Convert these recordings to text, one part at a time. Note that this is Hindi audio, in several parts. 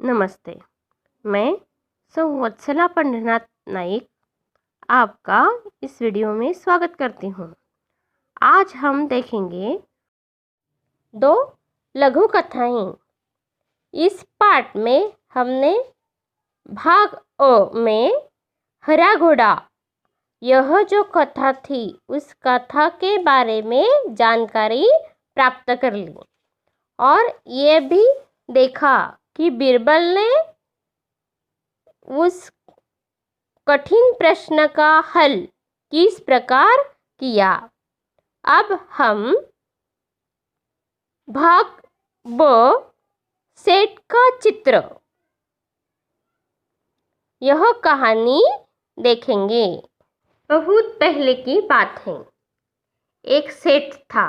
नमस्ते। मैं संवत्सला पंढरनाथ नाईक आपका इस वीडियो में स्वागत करती हूँ। आज हम देखेंगे 2 लघु कथाएं। इस पाठ में हमने भाग अ में हरा घोड़ा, यह जो कथा थी उस कथा के बारे में जानकारी प्राप्त कर ली और ये भी देखा कि बीरबल ने उस कठिन प्रश्न का हल किस प्रकार किया। अब हम भाग ब सेठ का चित्र, यह कहानी देखेंगे। बहुत पहले की बात है। एक सेठ था,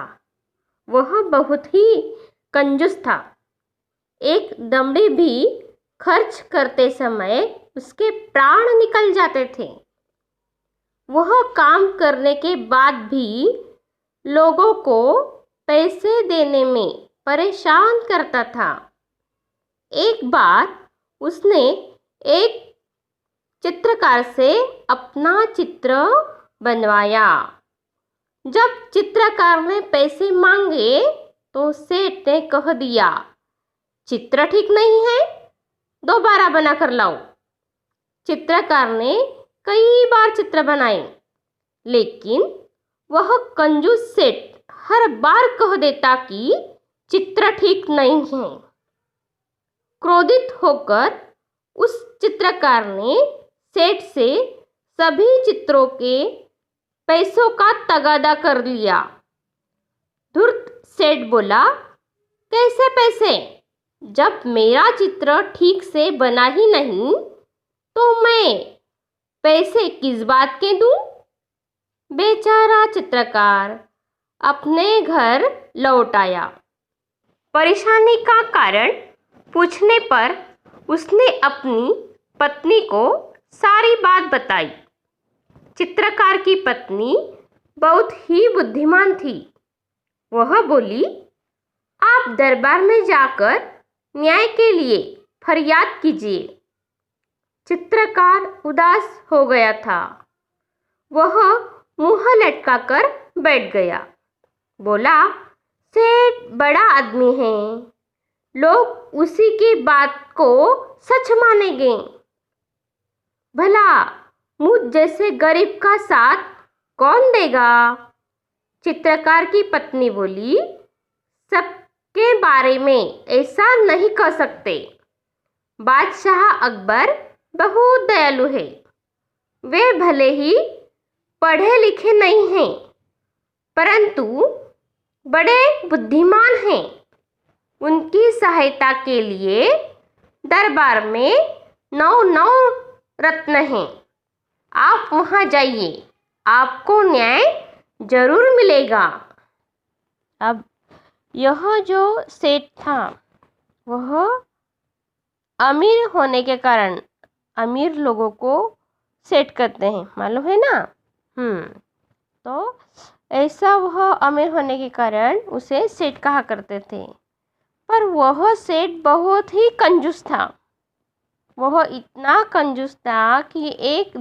वह बहुत ही कंजूस था। एक दमड़ी भी खर्च करते समय उसके प्राण निकल जाते थे। वह काम करने के बाद भी लोगों को पैसे देने में परेशान करता था। एक बार उसने एक चित्रकार से अपना चित्र बनवाया। जब चित्रकार ने पैसे मांगे तो सेठ ने कह दिया, चित्र ठीक नहीं है, दोबारा बना कर लाओ। चित्रकार ने कई बार चित्र बनाए, लेकिन वह कंजूस सेठ हर बार कह देता कि चित्र ठीक नहीं है। क्रोधित होकर उस चित्रकार ने सेठ से सभी चित्रों के पैसों का तगादा कर लिया। धूर्त सेठ बोला, कैसे पैसे? जब मेरा चित्र ठीक से बना ही नहीं तो मैं पैसे किस बात के दूं? बेचारा चित्रकार अपने घर लौट आया। परेशानी का कारण पूछने पर उसने अपनी पत्नी को सारी बात बताई। चित्रकार की पत्नी बहुत ही बुद्धिमान थी। वह बोली, आप दरबार में जाकर न्याय के लिए फरियाद कीजिए। चित्रकार उदास हो गया था। वह मुंह लटकाकर बैठ गया। बोला, सेठ बड़ा आदमी है, लोग उसी की बात को सच मानेंगे। भला मुझ जैसे गरीब का साथ कौन देगा? चित्रकार की पत्नी बोली, सबके बारे में ऐसा नहीं कह सकते। बादशाह अकबर बहुत दयालु है। वे भले ही पढ़े लिखे नहीं हैं, परंतु बड़े बुद्धिमान हैं। उनकी सहायता के लिए दरबार में 9 रत्न हैं। आप वहां जाइए, आपको न्याय जरूर मिलेगा। अब यह जो सेठ था वह अमीर होने के कारण, अमीर लोगों को सेठ कहते हैं, मालूम है ना। तो ऐसा वह अमीर होने के कारण उसे सेठ कहा करते थे। पर वह सेठ बहुत ही कंजूस था। वह इतना कंजूस था कि एक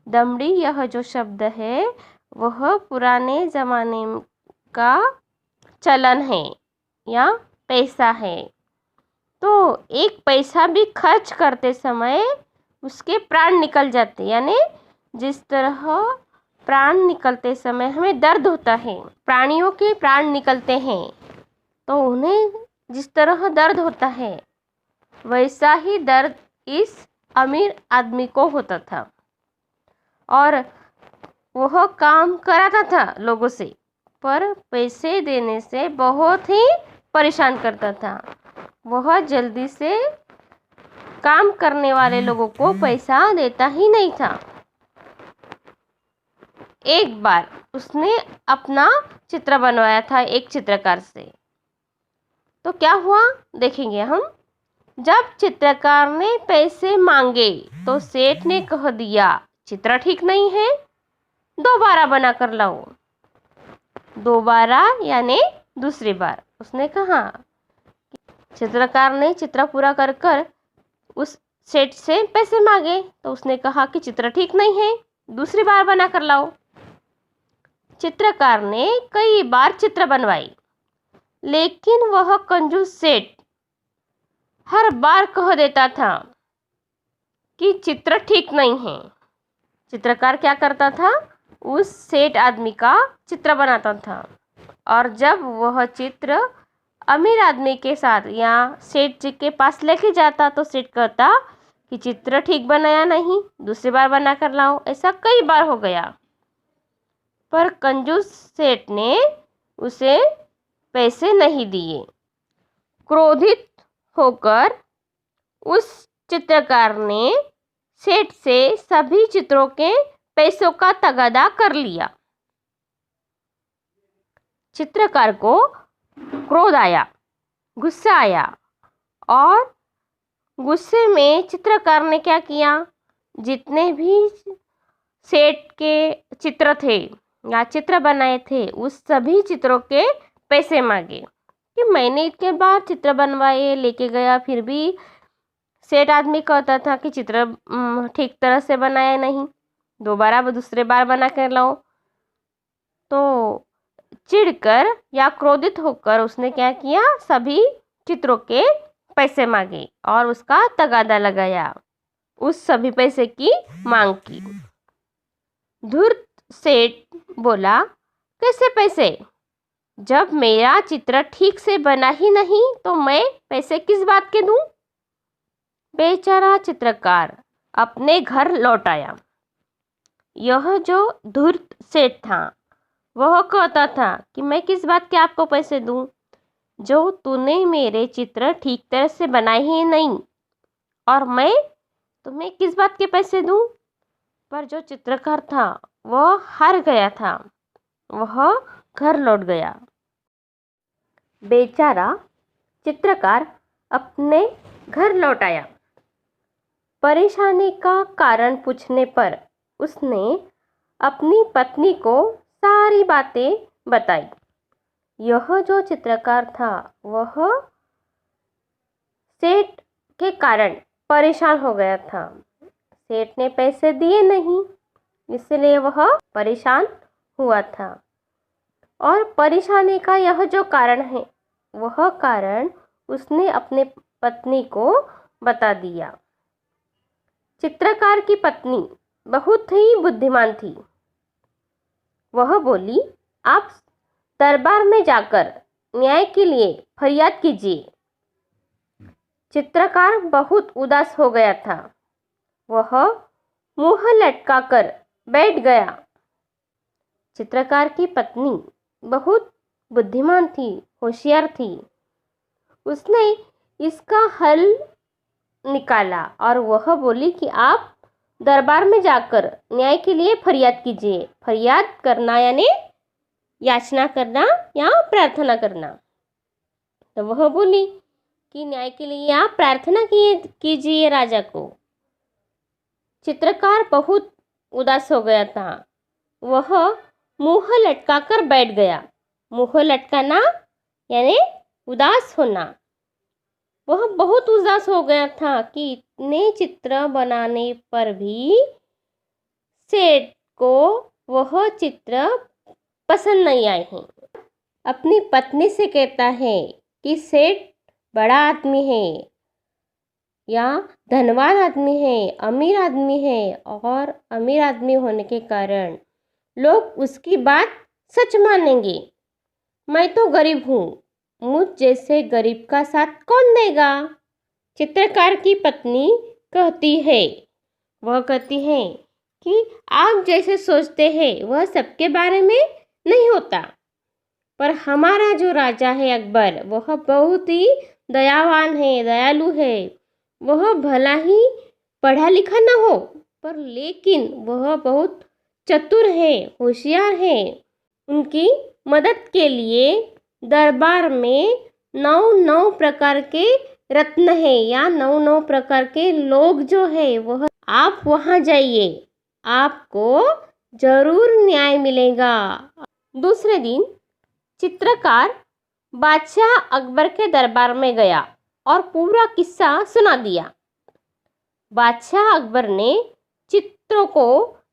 दमड़ी यह जो शब्द है वह पुराने ज़माने का चलन है या पैसा है। तो एक पैसा भी खर्च करते समय उसके प्राण निकल जाते, यानी जिस तरह प्राण निकलते समय हमें दर्द होता है, प्राणियों के प्राण निकलते हैं तो उन्हें जिस तरह दर्द होता है वैसा ही दर्द इस अमीर आदमी को होता था। और वह काम कराता था लोगों से, पर पैसे देने से बहुत ही परेशान करता था। वह जल्दी से काम करने वाले लोगों को पैसा देता ही नहीं था। एक बार उसने अपना चित्र बनवाया था एक चित्रकार से। तो क्या हुआ देखेंगे हम। जब चित्रकार ने पैसे मांगे तो सेठ ने कह दिया, चित्र ठीक नहीं है, दोबारा बना कर लाओ। दोबारा यानी दूसरी बार उसने कहा, चित्रकार ने चित्र पूरा कर कर उस सेठ से पैसे मांगे तो उसने कहा कि चित्र ठीक नहीं है, दूसरी बार बना कर लाओ। चित्रकार ने कई बार चित्र बनवाई, लेकिन वह कंजूस सेठ हर बार कह देता था कि चित्र ठीक नहीं है। चित्रकार क्या करता था, उस सेठ आदमी का चित्र बनाता था, और जब वह चित्र अमीर आदमी के साथ या सेठ जी के पास लेके जाता तो सेठ कहता कि चित्र ठीक बनाया नहीं, दूसरी बार बना कर लाओ। ऐसा कई बार हो गया, पर कंजूस सेठ ने उसे पैसे नहीं दिए। क्रोधित होकर उस चित्रकार ने सेठ से सभी चित्रों के पैसों का तगादा कर लिया। चित्रकार को क्रोध आया, गुस्सा आया, और गुस्से में चित्रकार ने क्या किया, जितने भी सेठ के चित्र थे या चित्र बनाए थे उस सभी चित्रों के पैसे मांगे कि मैंने इतने बार चित्र बनवाए, लेके गया, फिर भी सेठ आदमी कहता था कि चित्र ठीक तरह से बनाया नहीं, दोबारा दूसरे बार बना कर लाओ। तो चिढ़कर या क्रोधित होकर उसने क्या किया, सभी चित्रों के पैसे मांगे और उसका तगादा लगाया, उस सभी पैसे की मांग की। धूर्त सेठ बोला, कैसे पैसे? जब मेरा चित्र ठीक से बना ही नहीं तो मैं पैसे किस बात के दूं? बेचारा चित्रकार अपने घर लौट आया। यह जो धूर्त सेठ था वह कहता था कि मैं किस बात के आपको पैसे दूं, जो तूने मेरे चित्र ठीक तरह से बनाए ही नहीं, और मैं तुम्हें किस बात के पैसे दूं? पर जो चित्रकार था वह हार गया था, वह घर लौट गया। बेचारा चित्रकार अपने घर लौट आया। परेशानी का कारण पूछने पर उसने अपनी पत्नी को सारी बातें बताई। यह जो चित्रकार था वह सेठ के कारण परेशान हो गया था। सेठ ने पैसे दिए नहीं, इसलिए वह परेशान हुआ था, और परेशानी का यह जो कारण है वह कारण उसने अपने पत्नी को बता दिया। चित्रकार की पत्नी बहुत ही बुद्धिमान थी। वह बोली, आप दरबार में जाकर न्याय के लिए फरियाद कीजिए। चित्रकार बहुत उदास हो गया था। वह मुंह लटकाकर बैठ गया। चित्रकार की पत्नी बहुत बुद्धिमान थी, होशियार थी। उसने इसका हल निकाला और वह बोली कि आप दरबार में जाकर न्याय के लिए फरियाद कीजिए। फरियाद करना यानी याचना करना या प्रार्थना करना। तो वह बोली कि न्याय के लिए आप प्रार्थना कीजिए राजा को। चित्रकार बहुत उदास हो गया था। वह मुंह लटकाकर बैठ गया। मुंह लटकाना यानी उदास होना। वह बहुत उदास हो गया था कि इतने चित्र बनाने पर भी सेठ को वह चित्र पसंद नहीं आए हैं। अपनी पत्नी से कहता है कि सेठ बड़ा आदमी है या धनवान आदमी है, अमीर आदमी है, और अमीर आदमी होने के कारण लोग उसकी बात सच मानेंगे। मैं तो गरीब हूँ, मुझ जैसे गरीब का साथ कौन देगा? चित्रकार की पत्नी कहती है, वह कहती है कि आप जैसे सोचते हैं वह सबके बारे में नहीं होता, पर हमारा जो राजा है अकबर, वह बहुत ही दयावान है, दयालु है। वह भला ही पढ़ा लिखा न हो, पर लेकिन वह बहुत चतुर है, होशियार है। उनकी मदद के लिए दरबार में 9 प्रकार के रत्न है या 9 प्रकार के लोग जो है वह, आप वहाँ जाइए, आपको जरूर न्याय मिलेगा। दूसरे दिन चित्रकार बादशाह अकबर के दरबार में गया और पूरा किस्सा सुना दिया। बादशाह अकबर ने चित्रों को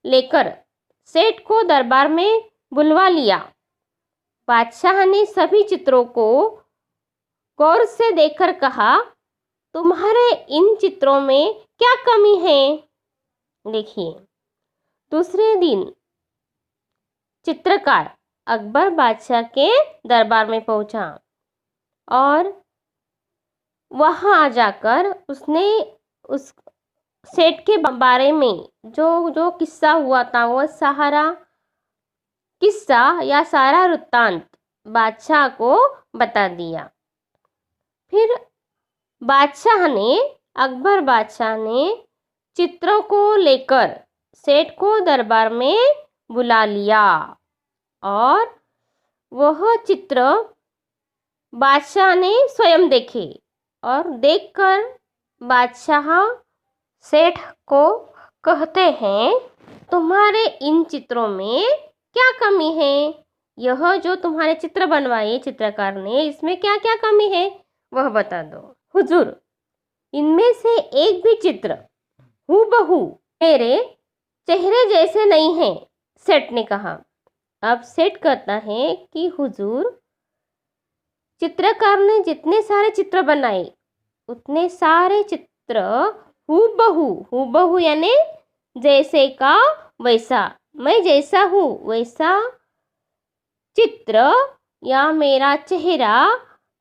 लेकर सेठ को दरबार में बुलवा लिया। बादशाह ने सभी चित्रों को गौर से देखकर कहा, तुम्हारे इन चित्रों में क्या कमी है? देखिए, दूसरे दिन चित्रकार अकबर बादशाह के दरबार में पहुंचा और वहां जाकर उसने उस सेठ के बारे में जो किस्सा हुआ था वो सारा किस्सा या सारा वृत्तांत बादशाह को बता दिया। फिर अकबर बादशाह ने चित्रों को लेकर सेठ को दरबार में बुला लिया और वह चित्र बादशाह ने स्वयं देखे और देखकर बादशाह सेठ को कहते हैं, तुम्हारे इन चित्रों में क्या कमी है? यह जो तुम्हारे चित्र बनवाए चित्रकार ने, इसमें क्या क्या कमी है वह बता दो। हुजूर, इनमें से एक भी चित्र हूबहू मेरे चेहरे जैसे नहीं है, सेठ ने कहा। अब सेठ कहता है कि हुजूर, चित्रकार ने जितने सारे चित्र बनाए उतने सारे चित्र हूबहू यानी जैसे का वैसा, मैं जैसा हूँ वैसा चित्र या मेरा चेहरा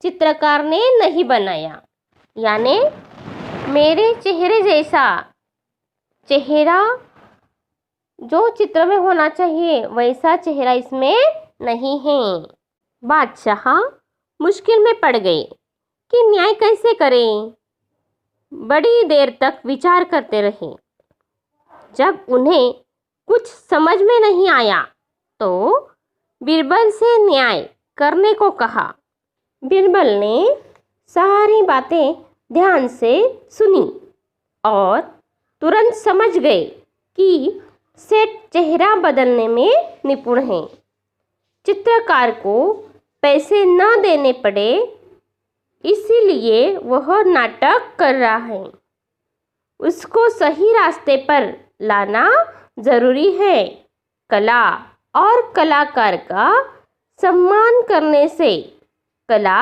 चित्रकार ने नहीं बनाया। यानी मेरे चेहरे जैसा चेहरा जो चित्र में होना चाहिए वैसा चेहरा इसमें नहीं है। बादशाह मुश्किल में पड़ गए कि न्याय कैसे करें। बड़ी देर तक विचार करते रहे। जब उन्हें कुछ समझ में नहीं आया तो बीरबल से न्याय करने को कहा। बीरबल ने सारी बातें ध्यान से सुनी और तुरंत समझ गए कि सेठ चेहरा बदलने में निपुण हैं। चित्रकार को पैसे न देने पड़े, इसीलिए वह नाटक कर रहा है। उसको सही रास्ते पर लाना जरूरी है। कला और कलाकार का सम्मान करने से कला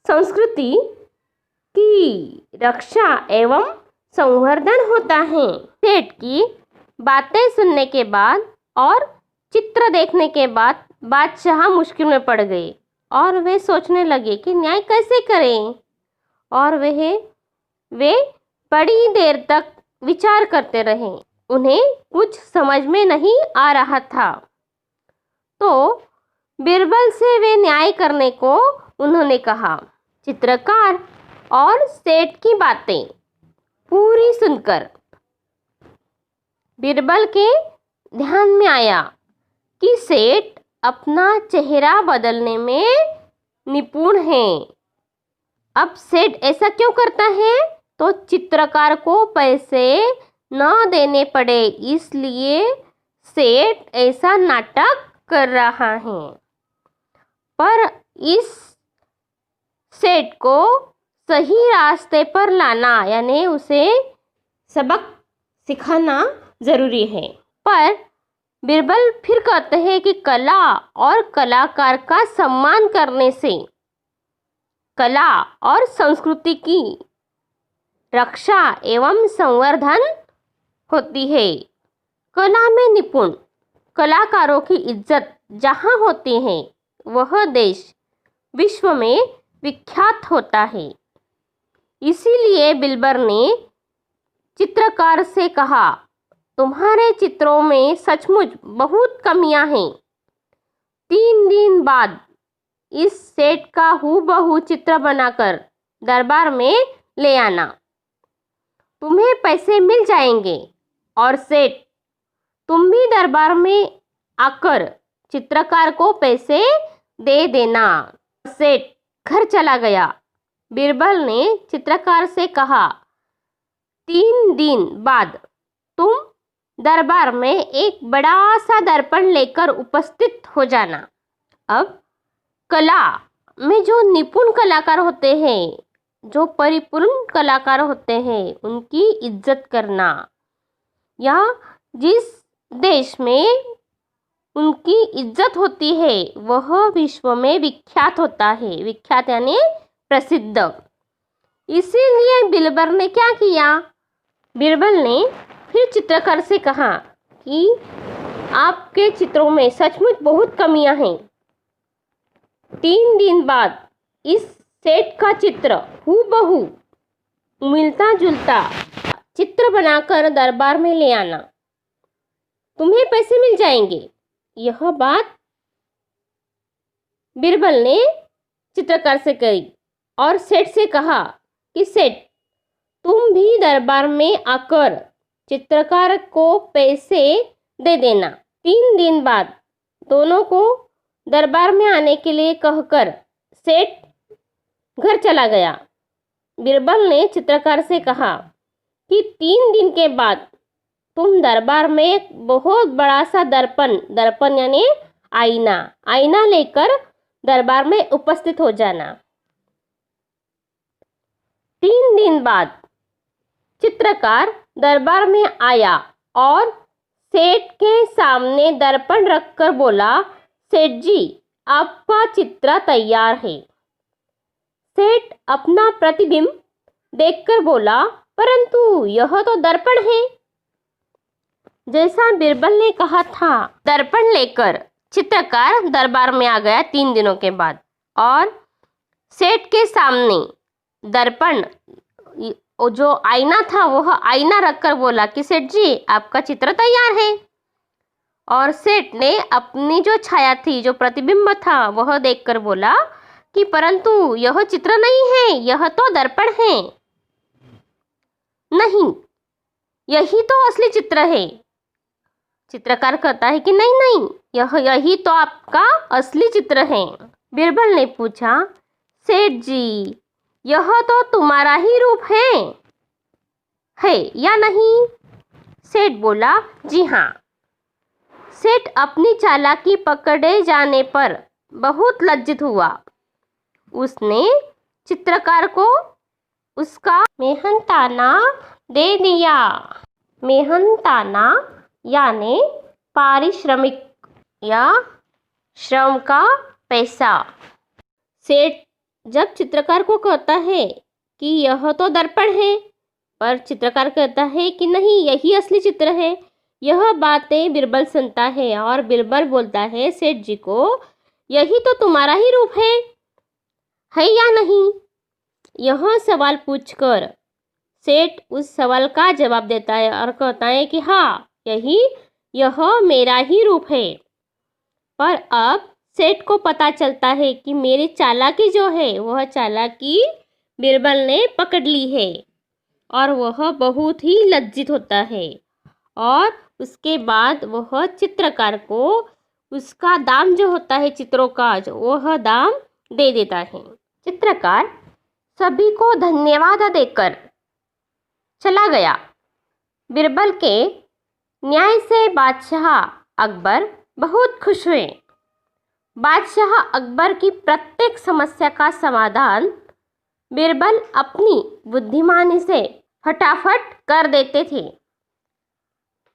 संस्कृति की रक्षा एवं संवर्धन होता है। सेठ की बातें सुनने के बाद और चित्र देखने के बाद बादशाह मुश्किल में पड़ गए और वे सोचने लगे कि न्याय कैसे करें। और वे बड़ी देर तक विचार करते रहे। उन्हें कुछ समझ में नहीं आ रहा था। तो बीरबल से वे न्याय करने को उन्होंने कहा। चित्रकार और सेठ की बातें पूरी सुनकर बीरबल के ध्यान में आया कि सेठ अपना चेहरा बदलने में निपुण है। अब सेठ ऐसा क्यों करता है? तो चित्रकार को पैसे न देने पड़े, इसलिए सेठ ऐसा नाटक कर रहा है। पर इस सेठ को सही रास्ते पर लाना यानी उसे सबक सिखाना जरूरी है। पर बीरबल फिर कहते हैं कि कला और कलाकार का सम्मान करने से कला और संस्कृति की रक्षा एवं संवर्धन होती है। कला में निपुण कलाकारों की इज्जत जहाँ होती है वह देश विश्व में विख्यात होता है। इसीलिए बीरबल ने चित्रकार से कहा, तुम्हारे चित्रों में सचमुच बहुत कमियां हैं। 3 दिन बाद इस सेठ का हूबहू चित्र बनाकर दरबार में ले आना। तुम्हें पैसे मिल जाएंगे और सेठ तुम भी दरबार में आकर चित्रकार को पैसे दे देना। सेठ घर चला गया। बीरबल ने चित्रकार से कहा, 3 दिन बाद तुम दरबार में एक बड़ा सा दर्पण लेकर उपस्थित हो जाना। अब कला में जो निपुण कलाकार होते हैं, जो परिपूर्ण कलाकार होते हैं उनकी इज्जत करना, या जिस देश में उनकी इज्जत होती है वह विश्व में विख्यात होता है। विख्यात यानी प्रसिद्ध। इसीलिए बीरबल ने क्या किया? बीरबल ने फिर चित्रकार से कहा कि आपके चित्रों में सचमुच बहुत कमियां हैं। 3 दिन बाद इस सेठ का चित्र हूबहू मिलता जुलता चित्र बनाकर दरबार में ले आना, तुम्हें पैसे मिल जाएंगे। यह बात बीरबल ने चित्रकार से कही और सेठ से कहा कि सेठ, तुम भी दरबार में आकर चित्रकार को पैसे दे देना। 3 दिन बाद दोनों को दरबार में आने के लिए कहकर सेठ घर चला गया। बीरबल ने चित्रकार से कहा कि 3 दिन के बाद तुम दरबार में एक बहुत बड़ा सा दर्पण यानी आईना लेकर दरबार में उपस्थित हो जाना। 3 दिन बाद चित्रकार दरबार में आया और सेठ के सामने दर्पण रखकर बोला, सेठ जी, आपका चित्र तैयार है। सेठ अपना प्रतिबिंब देखकर बोला, परंतु यह तो दर्पण है। जैसा बीरबल ने कहा था, दर्पण लेकर चित्रकार दरबार में आ गया 3 दिनों के बाद और सेठ के सामने दर्पण जो आईना था वह आईना रखकर बोला कि सेठ जी, आपका चित्र तैयार है। और सेठ ने अपनी जो छाया थी, जो प्रतिबिंब था, वह देखकर बोला कि परंतु यह चित्र नहीं है, यह तो दर्पण है। नहीं, यही तो असली चित्र है। चित्रकार कहता है कि नहीं, यही तो आपका असली चित्र है। बीरबल ने पूछा, सेठ जी, यह तो तुम्हारा ही रूप है या नहीं? सेठ बोला, जी हाँ। सेठ अपनी चालाकी पकड़े जाने पर बहुत लज्जित हुआ। उसने चित्रकार को उसका मेहनताना दे दिया। मेहनताना यानी पारिश्रमिक या श्रम का पैसा। सेठ जब चित्रकार को कहता है कि यह तो दर्पण है, पर चित्रकार कहता है कि नहीं, यही असली चित्र है। यह बातें बीरबल सुनता है और बीरबल बोलता है सेठ जी को, यही तो तुम्हारा ही रूप है या नहीं? यह सवाल पूछकर सेठ उस सवाल का जवाब देता है और कहता है कि हाँ, यह मेरा ही रूप है। पर अब सेठ को पता चलता है कि मेरी चालाकी जो है वह चालाकी बीरबल ने पकड़ ली है और वह बहुत ही लज्जित होता है और उसके बाद वह चित्रकार को उसका दाम जो होता है चित्रों का, वह दाम दे देता है। चित्रकार सभी को धन्यवाद देकर चला गया। बीरबल के न्याय से बादशाह अकबर बहुत खुश हुए। बादशाह अकबर की प्रत्येक समस्या का समाधान बीरबल अपनी बुद्धिमानी से फटाफट कर देते थे।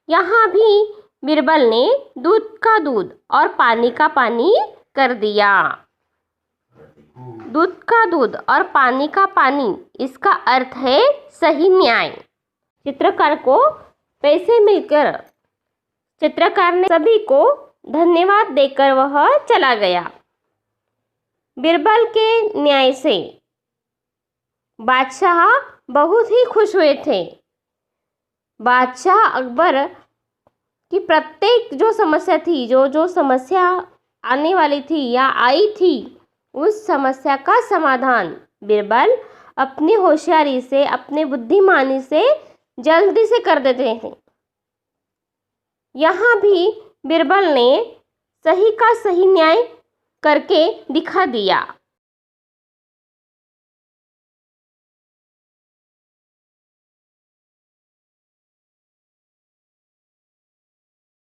यहाँ भी बीरबल ने दूध का दूध और पानी का पानी कर दिया। दूध का दूध और पानी का पानी, इसका अर्थ है सही न्याय। चित्रकार को पैसे मिलकर चित्रकार ने सभी को धन्यवाद देकर वह चला गया। बीरबल के न्याय से बादशाह बहुत ही खुश हुए थे। बादशाह अकबर की प्रत्येक जो समस्या थी, जो समस्या आने वाली थी या आई थी, उस समस्या का समाधान बीरबल अपनी होशियारी से, अपने बुद्धिमानी से जल्दी से कर देते थे। यहाँ भी बीरबल ने सही का सही न्याय करके दिखा दिया।